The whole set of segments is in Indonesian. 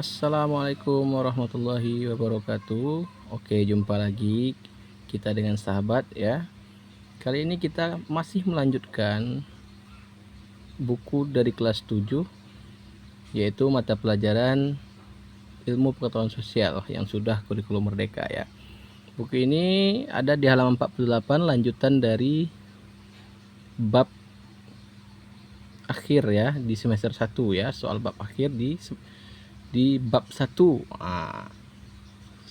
Assalamualaikum warahmatullahi wabarakatuh. Oke, jumpa lagi kita dengan sahabat ya. Kali ini kita masih melanjutkan buku dari kelas 7, yaitu mata pelajaran ilmu pengetahuan sosial yang sudah kurikulum merdeka ya. Buku ini ada di halaman 48, lanjutan dari bab akhir ya di semester 1 ya, soal bab akhir di bab 1.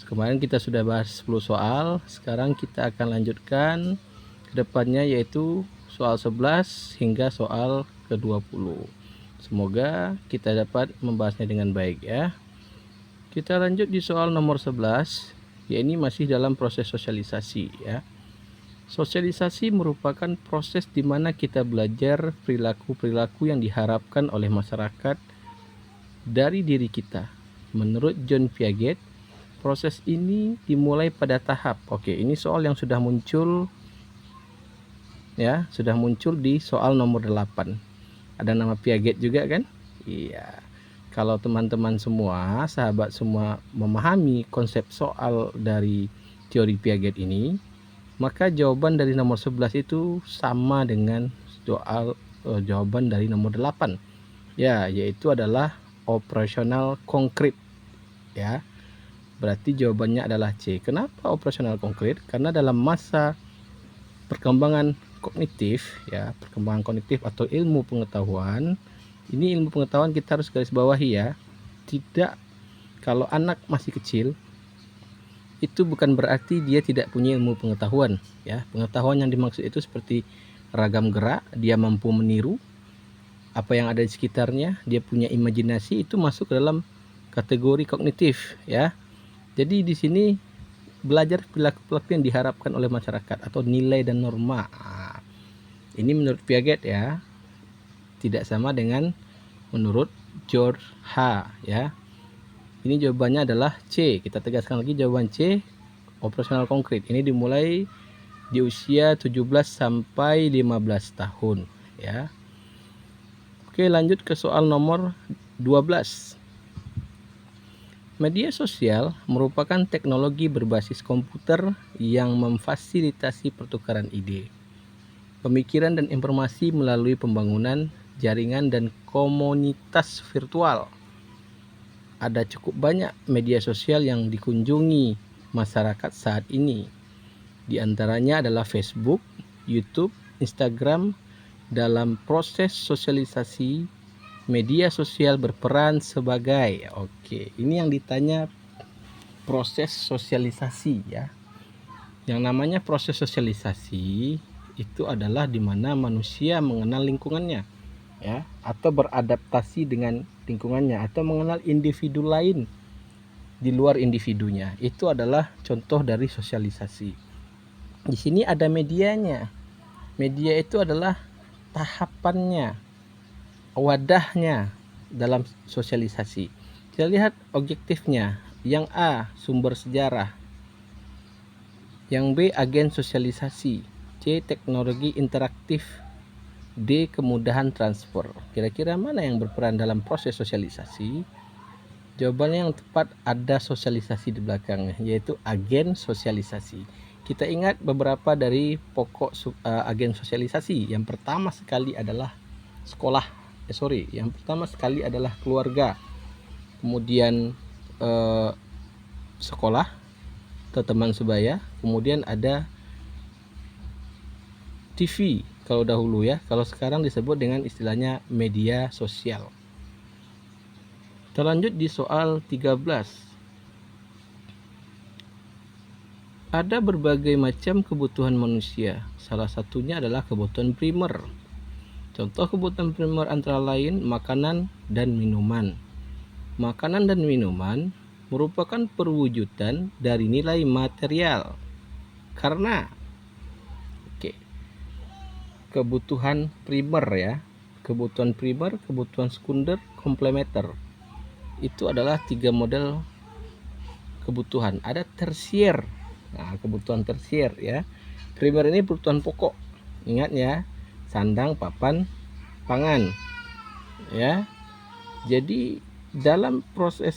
Kemarin kita sudah bahas 10 soal, sekarang kita akan lanjutkan ke depannya, yaitu soal 11 hingga soal ke-20. Semoga kita dapat membahasnya dengan baik ya. Kita lanjut di soal nomor 11, ya ini masih dalam proses sosialisasi ya. Sosialisasi merupakan proses di mana kita belajar perilaku-perilaku yang diharapkan oleh masyarakat dari diri kita. Menurut John Piaget, proses ini dimulai pada tahap. Oke, ini soal yang sudah muncul ya, sudah muncul di soal nomor 8. Ada nama Piaget juga kan? Iya. Kalau teman-teman semua, sahabat semua memahami konsep soal dari teori Piaget ini, maka jawaban dari nomor 11 itu sama dengan soal jawaban dari nomor 8. Ya, yaitu adalah operasional konkret ya. Berarti jawabannya adalah C. Kenapa operasional konkret? Karena dalam masa perkembangan kognitif ya, perkembangan kognitif atau ilmu pengetahuan, ini ilmu pengetahuan kita harus garis bawahi ya. Tidak, kalau anak masih kecil itu bukan berarti dia tidak punya ilmu pengetahuan ya. Pengetahuan yang dimaksud itu seperti ragam gerak, dia mampu meniru apa yang ada di sekitarnya, dia punya imajinasi, itu masuk ke dalam kategori kognitif ya. Jadi di sini belajar perilaku-perilaku yang diharapkan oleh masyarakat atau nilai dan norma. Ini menurut Piaget ya, tidak sama dengan menurut George H ya. Ini jawabannya adalah C. Kita tegaskan lagi jawaban C, operasional konkret. Ini dimulai di usia 17 sampai 15 tahun ya. Oke, lanjut ke soal nomor 12. Media sosial merupakan teknologi berbasis komputer yang memfasilitasi pertukaran ide, pemikiran dan informasi melalui pembangunan jaringan dan komunitas virtual. Ada cukup banyak media sosial yang dikunjungi masyarakat saat ini. Di antaranya adalah Facebook, YouTube, Instagram. Dalam proses sosialisasi, media sosial berperan sebagai, oke, ini yang ditanya proses sosialisasi ya. Yang namanya proses sosialisasi itu adalah di mana manusia mengenal lingkungannya ya, atau beradaptasi dengan lingkungannya, atau mengenal individu lain di luar individunya. Itu adalah contoh dari sosialisasi. Di sini ada medianya. Media itu adalah tahapannya, wadahnya dalam sosialisasi. Kita lihat objektifnya. Yang A, sumber sejarah. Yang B, agen sosialisasi. C, teknologi interaktif. D, kemudahan transfer. Kira-kira mana yang berperan dalam proses sosialisasi? Jawabannya yang tepat ada sosialisasi di belakangnya, yaitu agen sosialisasi. Kita ingat beberapa dari pokok agen sosialisasi. Yang pertama sekali adalah yang pertama sekali adalah keluarga, kemudian sekolah atau teman sebaya, kemudian ada TV kalau dahulu ya, kalau sekarang disebut dengan istilahnya media sosial. Kita lanjut di soal 13. Ada berbagai macam kebutuhan manusia. Salah satunya adalah kebutuhan primer. Contoh kebutuhan primer antara lain makanan dan minuman. Makanan dan minuman merupakan perwujudan dari nilai material. Karena kebutuhan primer ya. Kebutuhan primer, kebutuhan sekunder, komplementer. Itu adalah 3 model kebutuhan. Ada tersier. Nah, kebutuhan tersier ya. Primer ini kebutuhan pokok. Ingat ya, sandang, papan, pangan. Ya. Jadi dalam proses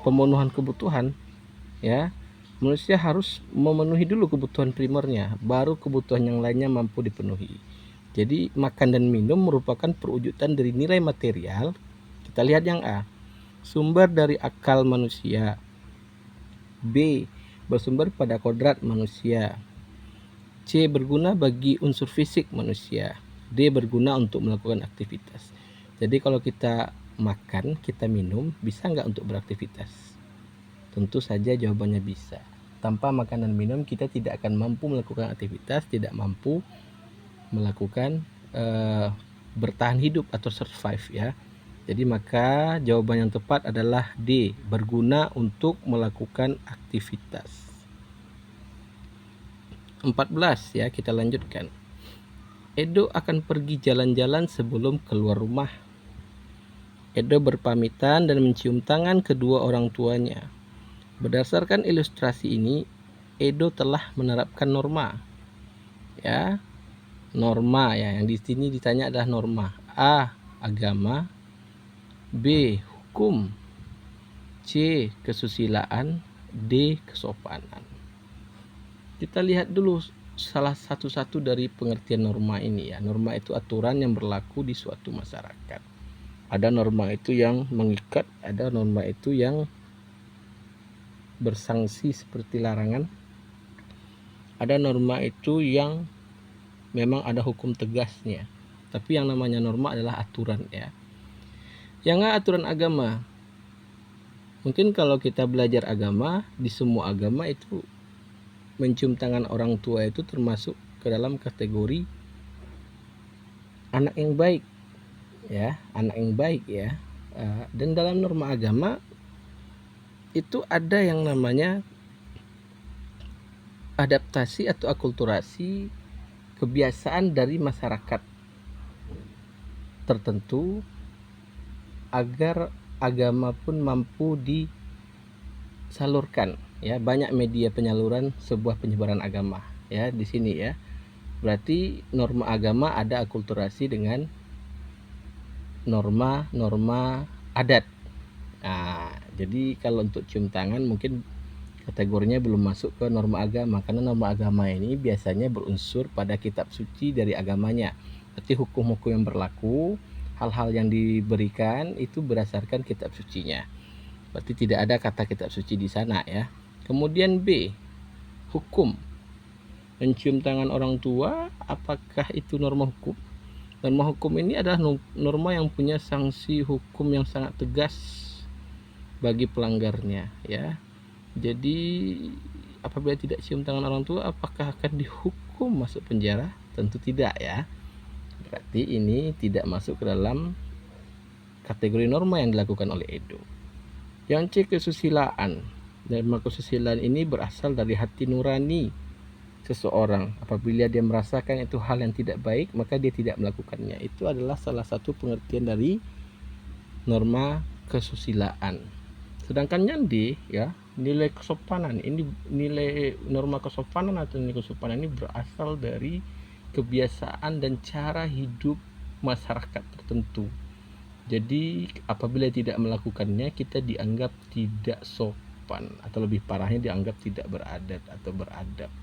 pemenuhan kebutuhan, ya, manusia harus memenuhi dulu kebutuhan primernya, baru kebutuhan yang lainnya mampu dipenuhi. Jadi makan dan minum merupakan perwujudan dari nilai material. Kita lihat yang A, sumber dari akal manusia. B, bersumber pada kodrat manusia. C, berguna bagi unsur fisik manusia. D, berguna untuk melakukan aktivitas. Jadi kalau kita makan, kita minum, bisa nggak untuk beraktivitas? Tentu saja jawabannya bisa. Tanpa makan dan minum kita tidak akan mampu melakukan aktivitas, tidak mampu melakukan bertahan hidup atau survive, ya. Jadi maka jawaban yang tepat adalah D, berguna untuk melakukan aktivitas. 14 ya, kita lanjutkan. Edo akan pergi jalan-jalan sebelum keluar rumah. Edo berpamitan dan mencium tangan kedua orang tuanya. Berdasarkan ilustrasi ini, Edo telah menerapkan norma. Ya, norma ya, yang di sini ditanya adalah norma. A, agama. B, hukum. C, kesusilaan. D, kesopanan. Kita lihat dulu salah satu-satu dari pengertian norma ini ya. Norma itu aturan yang berlaku di suatu masyarakat. Ada norma itu yang mengikat, ada norma itu yang bersanksi seperti larangan. Ada norma itu yang memang ada hukum tegasnya. Tapi yang namanya norma adalah aturan ya. Yang aturan agama. Mungkin kalau kita belajar agama, di semua agama itu mencium tangan orang tua itu termasuk ke dalam kategori anak yang baik ya, anak yang baik ya. Dan dalam norma agama itu ada yang namanya adaptasi atau akulturasi kebiasaan dari masyarakat tertentu agar agama pun mampu disalurkan ya. Banyak media penyaluran sebuah penyebaran agama ya di sini ya. Berarti norma agama ada akulturasi dengan norma-norma adat. Nah, jadi kalau untuk cium tangan mungkin kategorinya belum masuk ke norma agama, karena norma agama ini biasanya berunsur pada kitab suci dari agamanya. Berarti hukum-hukum yang berlaku, hal-hal yang diberikan itu berdasarkan kitab sucinya. Berarti tidak ada kata kitab suci di sana ya. Kemudian B, hukum. Mencium tangan orang tua, apakah itu norma hukum? Norma hukum ini adalah norma yang punya sanksi hukum yang sangat tegas bagi pelanggarnya ya. Jadi apabila tidak cium tangan orang tua, apakah akan dihukum masuk penjara? Tentu tidak ya. Berarti ini tidak masuk ke dalam kategori norma yang dilakukan oleh Edo. Yang C, kesusilaan. Norma kesusilaan ini berasal dari hati nurani seseorang. Apabila dia merasakan itu hal yang tidak baik, maka dia tidak melakukannya. Itu adalah salah satu pengertian dari norma kesusilaan. Sedangkan yang D ya, nilai kesopanan. Ini nilai norma kesopanan atau nilai kesopanan ini berasal dari kebiasaan dan cara hidup masyarakat tertentu. Jadi apabila tidak melakukannya, kita dianggap tidak sopan, atau lebih parahnya dianggap tidak beradat atau beradab.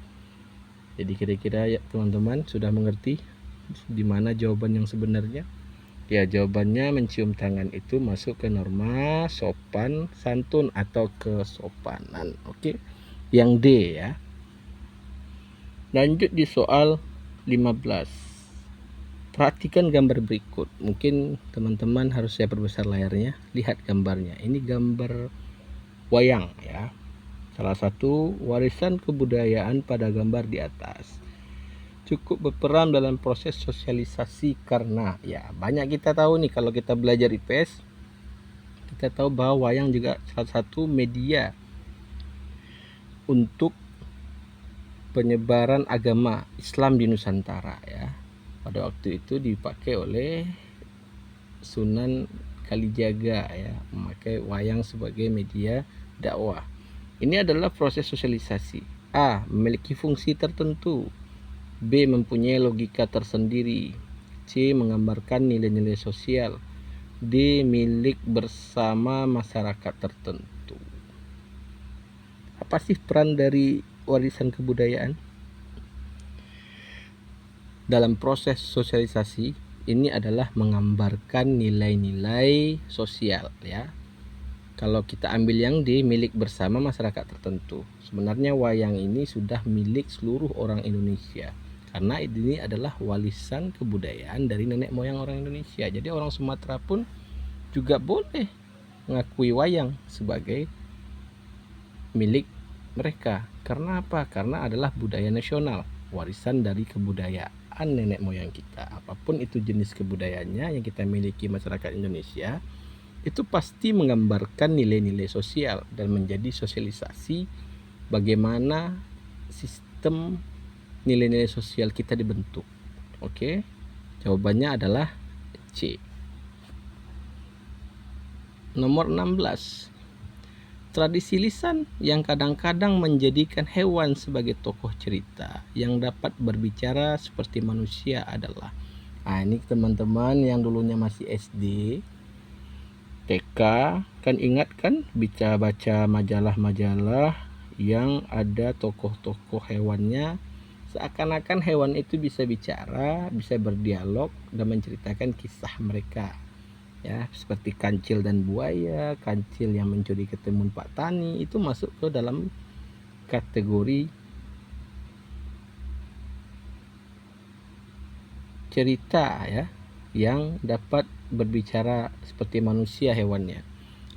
Jadi kira-kira ya teman-teman sudah mengerti di mana jawaban yang sebenarnya? Ya, jawabannya mencium tangan itu masuk ke norma sopan santun atau kesopanan. Oke. Yang D ya. Lanjut di soal 15. Perhatikan gambar berikut. Mungkin teman-teman harus saya perbesar layarnya. Lihat gambarnya. Ini gambar wayang ya. Salah satu warisan kebudayaan pada gambar di atas. Cukup berperan dalam proses sosialisasi karena ya banyak kita tahu nih, kalau kita belajar IPS kita tahu bahwa wayang juga salah satu media untuk penyebaran agama Islam di Nusantara ya. Pada waktu itu dipakai oleh Sunan Kalijaga ya, memakai wayang sebagai media dakwah. Ini adalah proses sosialisasi. A, memiliki fungsi tertentu. B, mempunyai logika tersendiri. C, menggambarkan nilai-nilai sosial. dimiliki bersama masyarakat tertentu. Apa sih peran dari warisan kebudayaan? Dalam proses sosialisasi ini adalah menggambarkan nilai-nilai sosial ya. Kalau kita ambil yang dimiliki bersama masyarakat tertentu, sebenarnya wayang ini sudah milik seluruh orang Indonesia. Karena ini adalah warisan kebudayaan dari nenek moyang orang Indonesia. Jadi orang Sumatera pun juga boleh mengakui wayang sebagai milik mereka. Karena apa? Karena adalah budaya nasional, warisan dari kebudayaan nenek moyang kita. Apapun itu jenis kebudayaannya yang kita miliki masyarakat Indonesia, itu pasti menggambarkan nilai-nilai sosial dan menjadi sosialisasi bagaimana sistem nilai-nilai sosial kita dibentuk. Oke, jawabannya adalah C. Nomor 16. Tradisi lisan yang kadang-kadang menjadikan hewan sebagai tokoh cerita yang dapat berbicara seperti manusia adalah. Ini teman-teman yang dulunya masih SD, TK, kan ingat kan baca majalah-majalah yang ada tokoh-tokoh hewannya, seakan-akan hewan itu bisa bicara, bisa berdialog dan menceritakan kisah mereka. Ya, seperti kancil dan buaya, kancil yang mencuri ketimun Pak Tani, itu masuk ke dalam kategori cerita ya, yang dapat berbicara seperti manusia hewannya.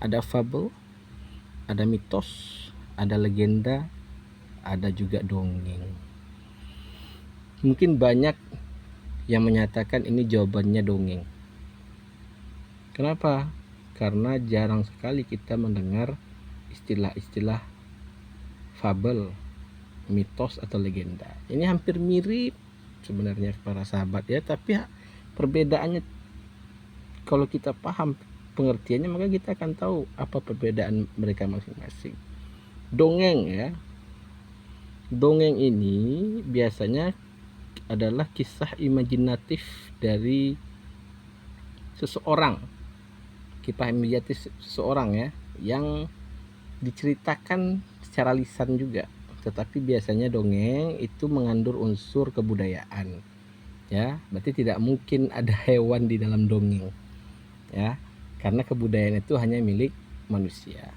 Ada fabel, ada mitos, ada legenda, ada juga dongeng. Mungkin banyak yang menyatakan ini jawabannya dongeng. Kenapa? Karena jarang sekali kita mendengar istilah-istilah fabel, mitos atau legenda. Ini hampir mirip sebenarnya para sahabat ya, tapi perbedaannya kalau kita paham pengertiannya, maka kita akan tahu apa perbedaan mereka masing-masing. Dongeng ya. Dongeng ini biasanya adalah kisah imajinatif dari seseorang. Kisah imajinatif seseorang ya, yang diceritakan secara lisan juga. Tetapi biasanya dongeng itu mengandung unsur kebudayaan. Ya, berarti tidak mungkin ada hewan di dalam dongeng. Ya, karena kebudayaan itu hanya milik manusia.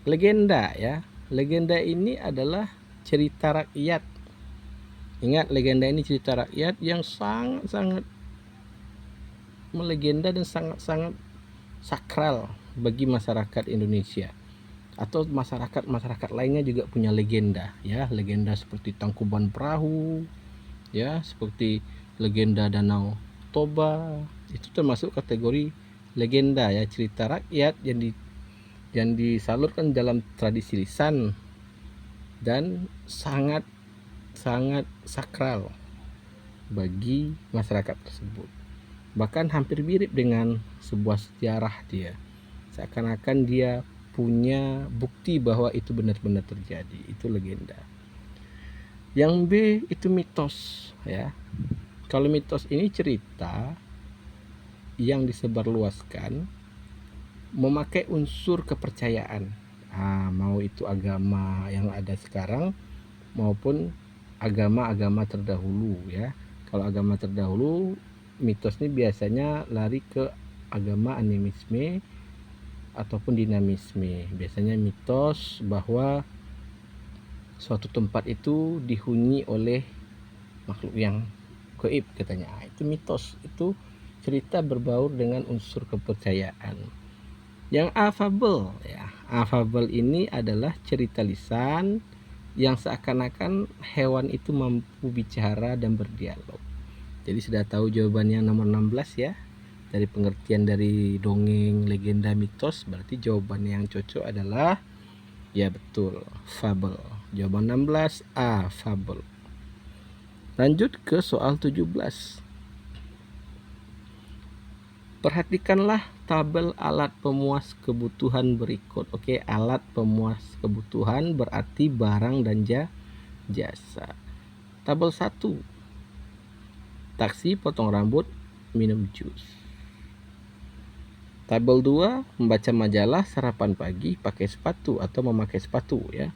Legenda ya, legenda ini adalah cerita rakyat. Ingat, legenda ini cerita rakyat yang sangat-sangat melegenda dan sangat-sangat sakral bagi masyarakat Indonesia. Atau masyarakat lainnya juga punya legenda ya, legenda seperti Tangkuban Perahu ya, seperti legenda Danau Toba, itu termasuk kategori legenda ya, cerita rakyat yang disalurkan dalam tradisi lisan dan sangat sakral bagi masyarakat tersebut. Bahkan hampir mirip dengan sebuah sejarah dia, seakan-akan dia punya bukti bahwa itu benar-benar terjadi. Itu legenda. Yang B itu mitos ya. Kalau mitos ini cerita yang disebarluaskan memakai unsur kepercayaan, mau itu agama yang ada sekarang maupun agama-agama terdahulu ya. Kalau agama terdahulu, mitos ini biasanya lari ke agama animisme ataupun dinamisme. Biasanya mitos bahwa suatu tempat itu dihuni oleh makhluk yang gaib katanya. Itu mitos, itu cerita berbaur dengan unsur kepercayaan. Yang afabel ya, afabel ini adalah cerita lisan yang seakan-akan hewan itu mampu bicara dan berdialog. Jadi sudah tahu jawabannya nomor 16 ya. Dari pengertian dari dongeng, legenda, mitos, berarti jawaban yang cocok adalah ya betul, fabel. Jawaban 16 A, fabel. Lanjut ke soal 17. Perhatikanlah tabel alat pemuas kebutuhan berikut. Oke, alat pemuas kebutuhan berarti barang dan jasa. Tabel 1. Taksi, potong rambut, minum jus. Tabel 2, membaca majalah, sarapan pagi, pakai sepatu atau memakai sepatu ya.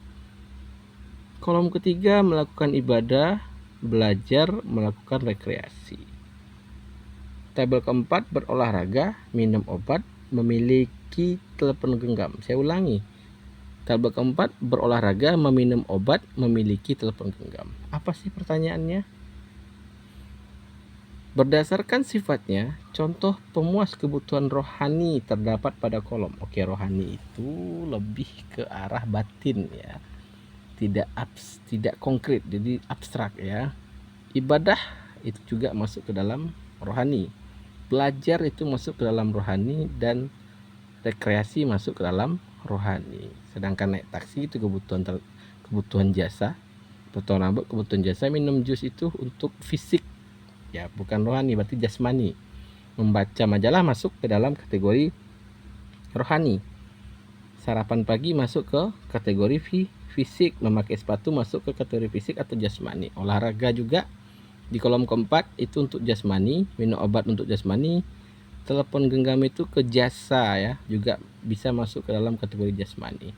Kolom ketiga, melakukan ibadah, belajar, melakukan rekreasi. Tabel keempat, berolahraga, minum obat, memiliki telepon genggam. Saya ulangi. Tabel keempat, berolahraga, meminum obat, memiliki telepon genggam. Apa sih pertanyaannya? Berdasarkan sifatnya, contoh pemuas kebutuhan rohani terdapat pada kolom. Oke, rohani itu lebih ke arah batin ya. Tidak konkret, jadi abstrak ya. Ibadah itu juga masuk ke dalam rohani. Belajar itu masuk ke dalam rohani, dan rekreasi masuk ke dalam rohani. Sedangkan naik taksi itu kebutuhan jasa, potong rambut kebutuhan jasa, minum jus itu untuk fisik ya, bukan rohani, berarti jasmani. Membaca majalah masuk ke dalam kategori rohani. Sarapan pagi masuk ke kategori fisik, memakai sepatu masuk ke kategori fisik atau jasmani. Olahraga juga di kolom keempat itu untuk jasmani, minum obat untuk jasmani, telepon genggam itu ke jasa ya, juga bisa masuk ke dalam kategori jasmani.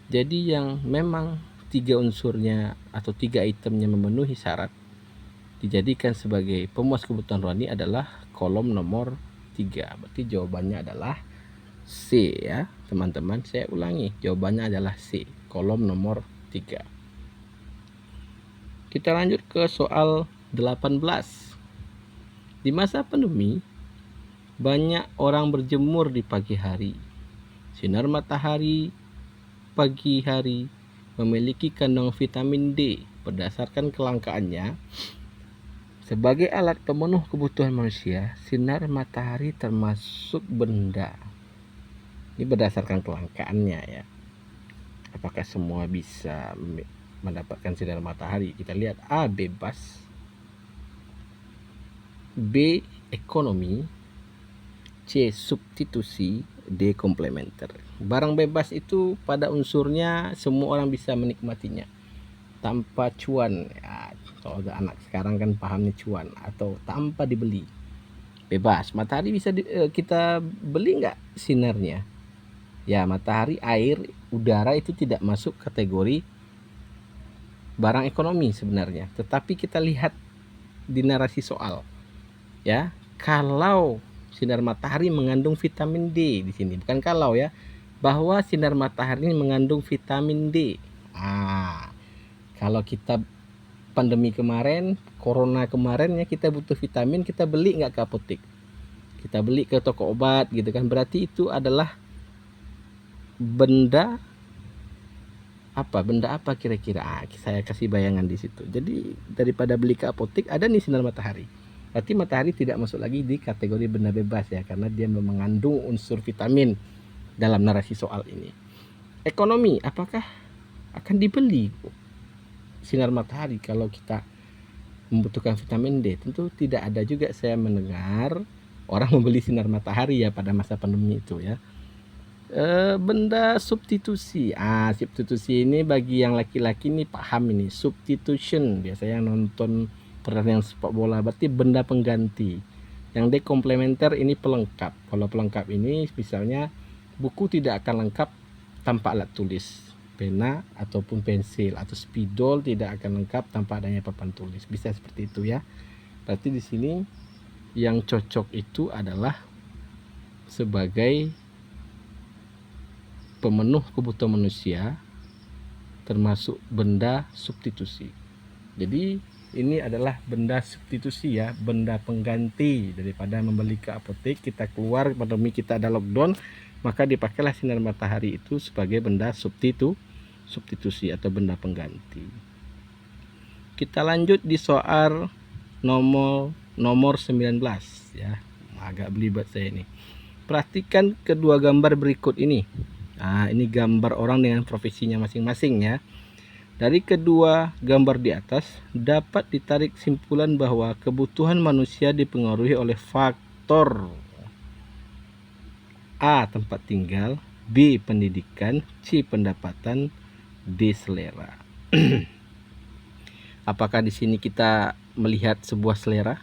Jadi yang memang 3 unsurnya atau 3 itemnya memenuhi syarat dijadikan sebagai pemuas kebutuhan rohani adalah kolom nomor 3. Berarti jawabannya adalah C ya teman-teman. Saya ulangi, jawabannya adalah C, kolom nomor 3. Kita lanjut ke soal 18. Di masa pandemi, banyak orang berjemur di pagi hari. Sinar matahari pagi hari memiliki kandungan vitamin D. Berdasarkan kelangkaannya, sebagai alat pemenuh kebutuhan manusia, sinar matahari termasuk benda. Ini berdasarkan kelangkaannya ya. Apakah semua bisa mendapatkan sinar matahari? Kita lihat A, bebas, B, ekonomi, C, substitusi, D, komplementer. Barang bebas itu pada unsurnya semua orang bisa menikmatinya tanpa cuan ya. Kalau anak sekarang kan pahamnya cuan, atau tanpa dibeli. Bebas. Matahari bisa kita beli nggak sinarnya? Ya, matahari, air, udara itu tidak masuk kategori barang ekonomi sebenarnya. Tetapi kita lihat di narasi soal ya, kalau sinar matahari mengandung vitamin D di sini, bukan kalau ya, bahwa sinar matahari mengandung vitamin D. Kalau kita pandemi kemarin, corona kemarin ya, kita butuh vitamin, kita beli nggak ke apotek? Kita beli ke toko obat gitu kan. Berarti itu adalah benda apa? Benda apa kira-kira? Saya kasih bayangan di situ. Jadi daripada beli ke apotek, ada nih sinar matahari. Berarti matahari tidak masuk lagi di kategori benda bebas ya, karena dia mengandung unsur vitamin dalam narasi soal ini. Ekonomi, apakah akan dibeli sinar matahari kalau kita membutuhkan vitamin D? Tentu tidak ada juga saya mendengar orang membeli sinar matahari ya pada masa pandemi itu ya. Benda substitusi. Substitusi ini bagi yang laki-laki ini paham ini. Substitution, biasanya yang nonton pertandingan sepak bola, berarti benda pengganti. Yang D, komplementer, ini pelengkap. Kalau pelengkap ini misalnya buku tidak akan lengkap tanpa alat tulis. Pena ataupun pensil atau spidol tidak akan lengkap tanpa adanya papan tulis. Bisa seperti itu ya. Berarti di sini yang cocok itu adalah sebagai pemenuh kebutuhan manusia, termasuk benda substitusi. Jadi ini adalah benda substitusi ya, benda pengganti daripada membeli ke apotek. Kita keluar pandemi, kita ada lockdown, maka dipakailah sinar matahari itu sebagai benda substitusi atau benda pengganti. Kita lanjut di soal nomor 19 ya. Agak belibet saya ini. Perhatikan kedua gambar berikut ini. Ini gambar orang dengan profesinya masing-masing ya. Dari kedua gambar di atas dapat ditarik kesimpulan bahwa kebutuhan manusia dipengaruhi oleh faktor A, tempat tinggal, B, pendidikan, C, pendapatan, D, selera. Apakah di sini kita melihat sebuah selera?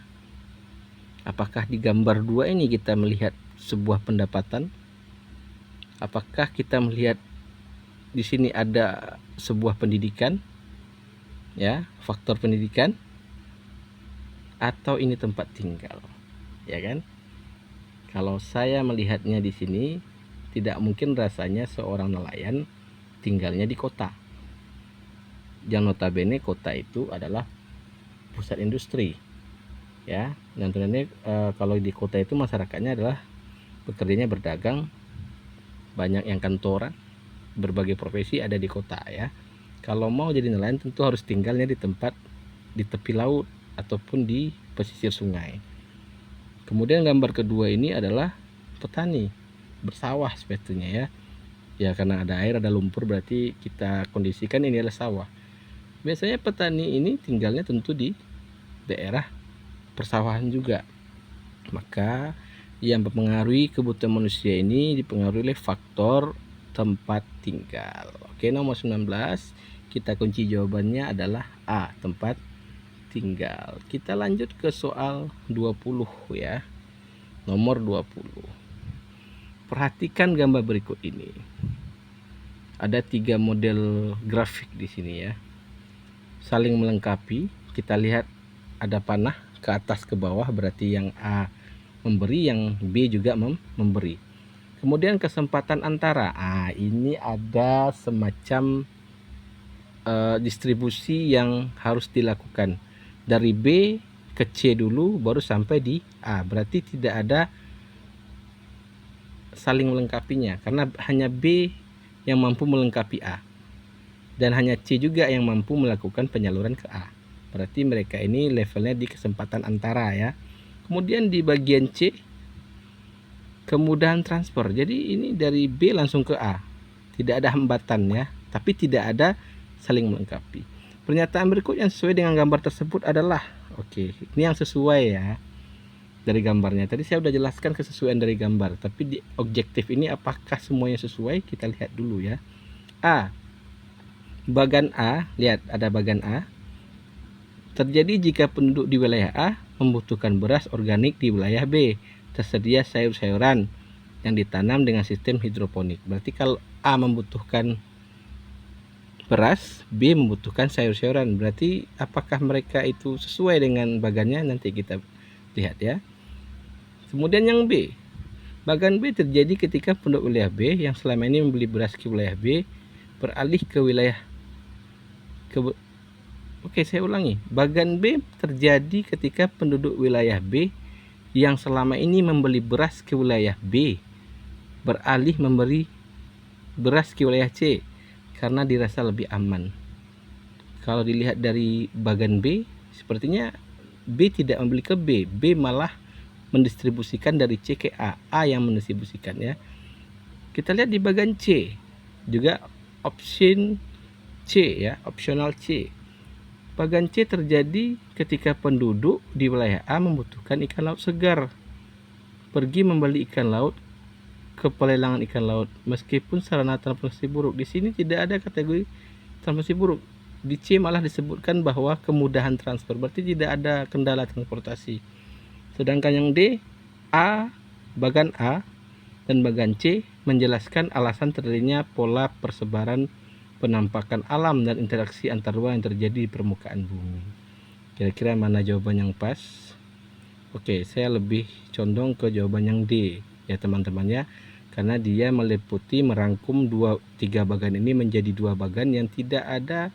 Apakah di gambar 2 ini kita melihat sebuah pendapatan? Apakah kita melihat di sini ada sebuah pendidikan, ya, faktor pendidikan, atau ini tempat tinggal, ya kan? Kalau saya melihatnya di sini, tidak mungkin rasanya seorang nelayan tinggalnya di kota. Yang notabene kota itu adalah pusat industri, ya. Dan sebenarnya kalau di kota itu masyarakatnya adalah bekerjanya berdagang, banyak yang kantoran, berbagai profesi ada di kota, ya. Kalau mau jadi nelayan tentu harus tinggalnya di tempat di tepi laut ataupun di pesisir sungai. Kemudian gambar kedua ini adalah petani bersawah sebetulnya, ya. Ya karena ada air, ada lumpur, berarti kita kondisikan ini adalah sawah. Biasanya petani ini tinggalnya tentu di daerah persawahan juga. Maka yang mempengaruhi kebutuhan manusia ini dipengaruhi oleh faktor tempat tinggal. Oke, nomor 19 kita kunci jawabannya adalah A, tempat tinggal. Kita lanjut ke soal 20 ya. Nomor 20. Perhatikan gambar berikut ini. Ada 3 model grafik di sini, ya. Saling melengkapi. Kita lihat ada panah ke atas ke bawah, berarti yang A memberi, yang B juga memberi. Kemudian kesempatan antara. Ini ada semacam distribusi yang harus dilakukan. Dari B ke C dulu baru sampai di A. Berarti tidak ada saling melengkapinya, karena hanya B yang mampu melengkapi A dan hanya C juga yang mampu melakukan penyaluran ke A. Berarti mereka ini levelnya di kesempatan antara, ya. Kemudian di bagian C, kemudahan transfer. Jadi ini dari B langsung ke A, tidak ada hambatan, ya, tapi tidak ada saling melengkapi. Pernyataan berikut yang sesuai dengan gambar tersebut adalah, oke, ini yang sesuai, ya, dari gambarnya. Tadi saya sudah jelaskan kesesuaian dari gambar, tapi di objektif ini apakah semuanya sesuai? Kita lihat dulu, ya. A, bagan A, lihat ada bagan A. Terjadi jika penduduk di wilayah A membutuhkan beras organik di wilayah B. Tersedia sayur-sayuran yang ditanam dengan sistem hidroponik. Berarti kalau A membutuhkan beras, B membutuhkan sayur-sayuran. Berarti apakah mereka itu sesuai dengan bagannya? Nanti kita lihat, ya. Kemudian yang B, bagan B terjadi ketika penduduk wilayah B yang selama ini membeli beras ke wilayah B beralih ke wilayah Oke, saya ulangi. Bagan B terjadi ketika penduduk wilayah B yang selama ini membeli beras ke wilayah B beralih memberi beras ke wilayah C karena dirasa lebih aman. Kalau dilihat dari bagan B, sepertinya B tidak membeli ke B, B malah mendistribusikan dari C ke A, A yang mendistribusikan, ya. Kita lihat di bagian C juga option C, ya, opsional C. Bagian C terjadi ketika penduduk di wilayah A membutuhkan ikan laut segar, pergi membeli ikan laut ke pelelangan ikan laut, meskipun sarana transportasi buruk. Di sini tidak ada kategori transportasi buruk. Di C malah disebutkan bahwa kemudahan transfer, berarti tidak ada kendala transportasi. Sedangkan yang D, A, bagan A dan bagan C menjelaskan alasan terjadinya pola persebaran penampakan alam dan interaksi antar ruang yang terjadi di permukaan bumi. Kira-kira mana jawaban yang pas? Oke, saya lebih condong ke jawaban yang D, ya teman-teman, ya, karena dia meliputi merangkum 3 bagan ini menjadi 2 bagan yang tidak ada,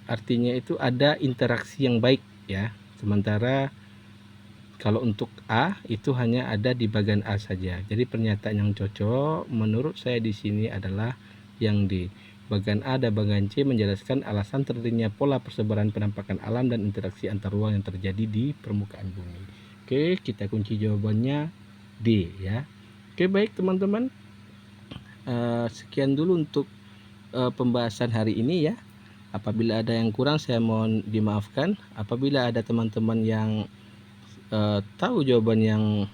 artinya itu ada interaksi yang baik, ya. Sementara kalau untuk A itu hanya ada di bagian A saja. Jadi pernyataan yang cocok menurut saya di sini adalah yang D. Bagian A dan bagian C menjelaskan alasan terjadinya pola persebaran penampakan alam dan interaksi antar ruang yang terjadi di permukaan bumi. Oke, kita kunci jawabannya D, ya. Oke, baik teman-teman. Sekian dulu untuk pembahasan hari ini, ya. Apabila ada yang kurang saya mohon dimaafkan. Apabila ada teman-teman yang tahu jawaban yang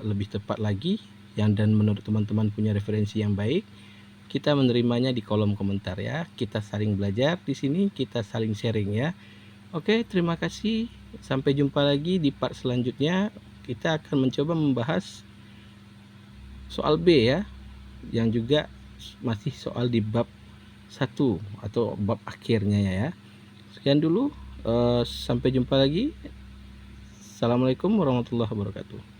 lebih tepat lagi dan menurut teman-teman punya referensi yang baik, kita menerimanya di kolom komentar, ya. Kita saling belajar di sini, kita saling sharing, ya. Oke, terima kasih. Sampai jumpa lagi di part selanjutnya. Kita akan mencoba membahas soal B ya, yang juga masih soal di bab 1 atau bab akhirnya ya. Sekian dulu, sampai jumpa lagi. Assalamualaikum warahmatullahi wabarakatuh.